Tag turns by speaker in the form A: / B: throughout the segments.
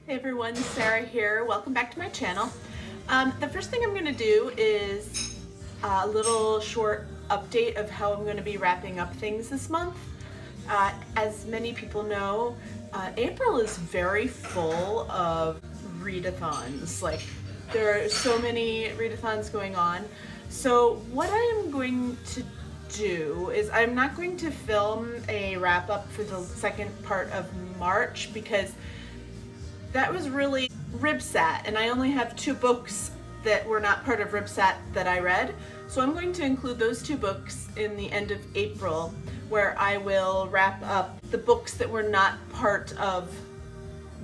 A: Hey everyone, Sarah here. Welcome back to my channel. The first thing I'm going to do is a little short update of how I'm going to be wrapping up things this month. As many people know, April is very full of readathons. Like, there are so many readathons going on. So what I am going to do is I'm not going to film a wrap up for the second part of March because that was really Ribsat, and I only have 2 books that were not part of Ribsat that I read. So I'm going to include those 2 books in the end of April, where I will wrap up the books that were not part of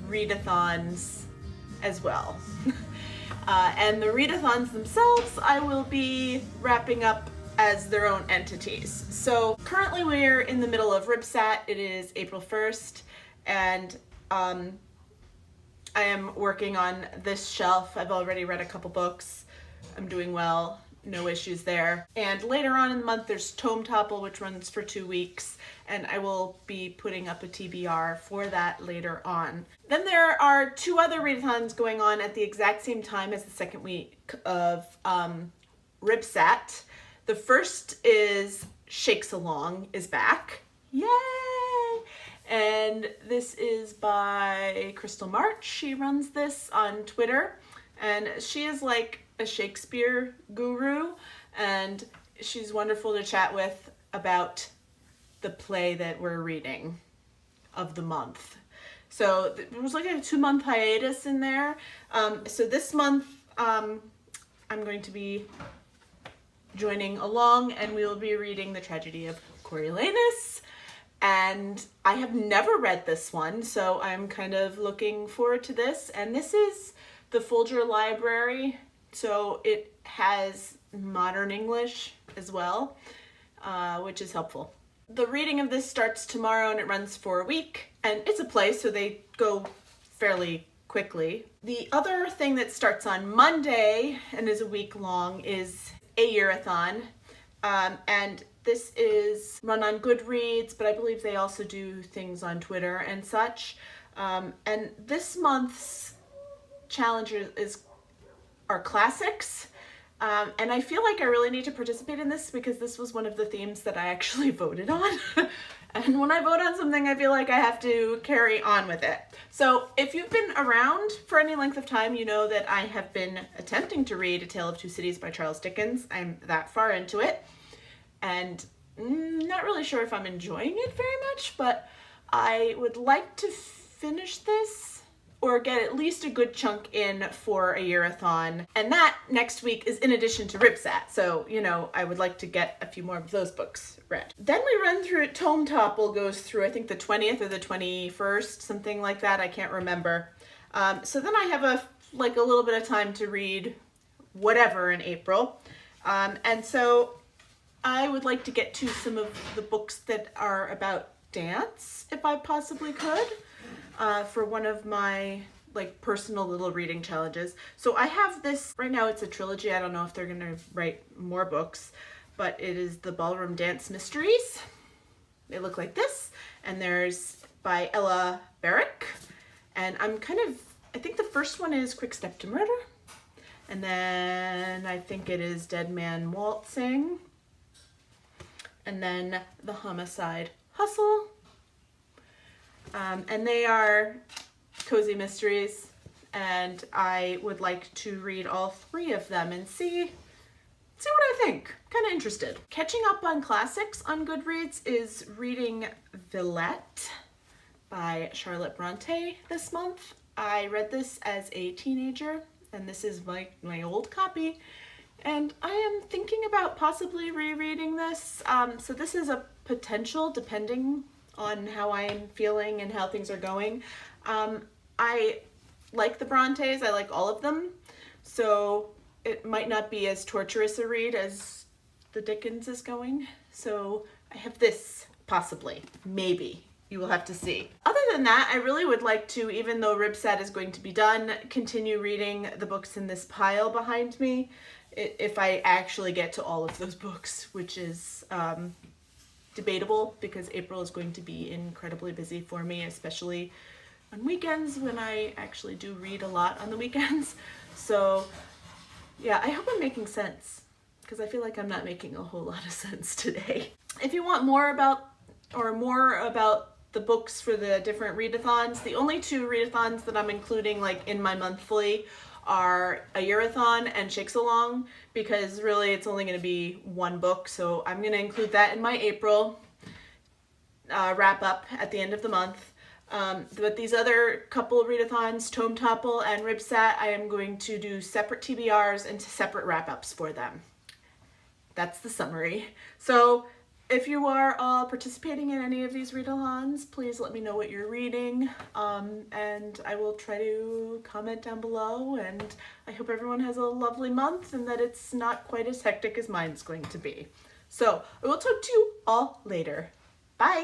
A: readathons as well. And the readathons themselves, I will be wrapping up as their own entities. So currently we're in the middle of Ribsat. It is April 1st, and I am working on this shelf. I've already read a couple books. I'm doing well, no issues there. And later on in the month, there's Tome Topple, which runs for 2 weeks, and I will be putting up a TBR for that later on. Then there are 2 other readathons going on at the exact same time as the second week of Ribsat. The first is Shakesalong is back. Yay! And this is by Crystal March. She runs this on Twitter, and she is like a Shakespeare guru, and she's wonderful to chat with about the play that we're reading of the month. So there was like a 2-month hiatus in there. So this month I'm going to be joining along, and we will be reading The Tragedy of Coriolanus. And I have never read this one, so I'm kind of looking forward to this. And this is the Folger Library, so it has modern English as well, which is helpful. The reading of this starts tomorrow and it runs for a week. And it's a play, so they go fairly quickly. The other thing that starts on Monday and is a week long is ayearathon. And this is run on Goodreads, but I believe they also do things on Twitter and such. And this month's challenge are classics. And I feel like I really need to participate in this because this was one of the themes that I actually voted on. And when I vote on something, I feel like I have to carry on with it. So if you've been around for any length of time, you know that I have been attempting to read A Tale of Two Cities by Charles Dickens. I'm that far into it. And not really sure if I'm enjoying it very much, but I would like to finish this or get at least a good chunk in for ayearathon. And that next week is in addition to Ribsat. So, you know, I would like to get a few more of those books read. Then we run through it. Tome Topple goes through, I think, the 20th or the 21st, something like that. I can't remember. So then I have a little bit of time to read whatever in April. And so I would like to get to some of the books that are about dance, if I possibly could, for one of my personal little reading challenges. So I have this, right now it's a trilogy. I don't know if they're gonna write more books, but it is the Ballroom Dance Mysteries. They look like this, and there's by Ella Barrick. And I think the first one is Quick Step to Murder. And then I think it is Dead Man Waltzing. And then The Homicide Hustle. And they are cozy mysteries, and I would like to read all 3 of them and see what I think. Kind of interested. Catching up on classics on Goodreads is reading Villette by Charlotte Bronte this month. I read this as a teenager, and this is my old copy. And I am thinking about possibly rereading this. So this is a potential, depending on how I am feeling and how things are going. I like the Brontes. I like all of them. So it might not be as torturous a read as the Dickens is going. So I have this, possibly, maybe. You will have to see. Other than that, I really would like to, even though Ribsat is going to be done, continue reading the books in this pile behind me. If I actually get to all of those books, which is debatable because April is going to be incredibly busy for me, especially on weekends when I actually do read a lot on the weekends. So yeah, I hope I'm making sense, because I feel like I'm not making a whole lot of sense today. If you want more about the books for the different readathons, the only two readathons that I'm including like in my monthly are Ayearathon and Shakesalong, because really it's only going to be one book, so I'm going to include that in my April wrap up at the end of the month. But these other couple of readathons, Tome Topple and Ribsat, I am going to do separate TBRs and separate wrap-ups for them. That's the summary. So if you are participating in any of these readathons, please let me know what you're reading, and I will try to comment down below, and I hope everyone has a lovely month and that it's not quite as hectic as mine's going to be. So I will talk to you all later. Bye!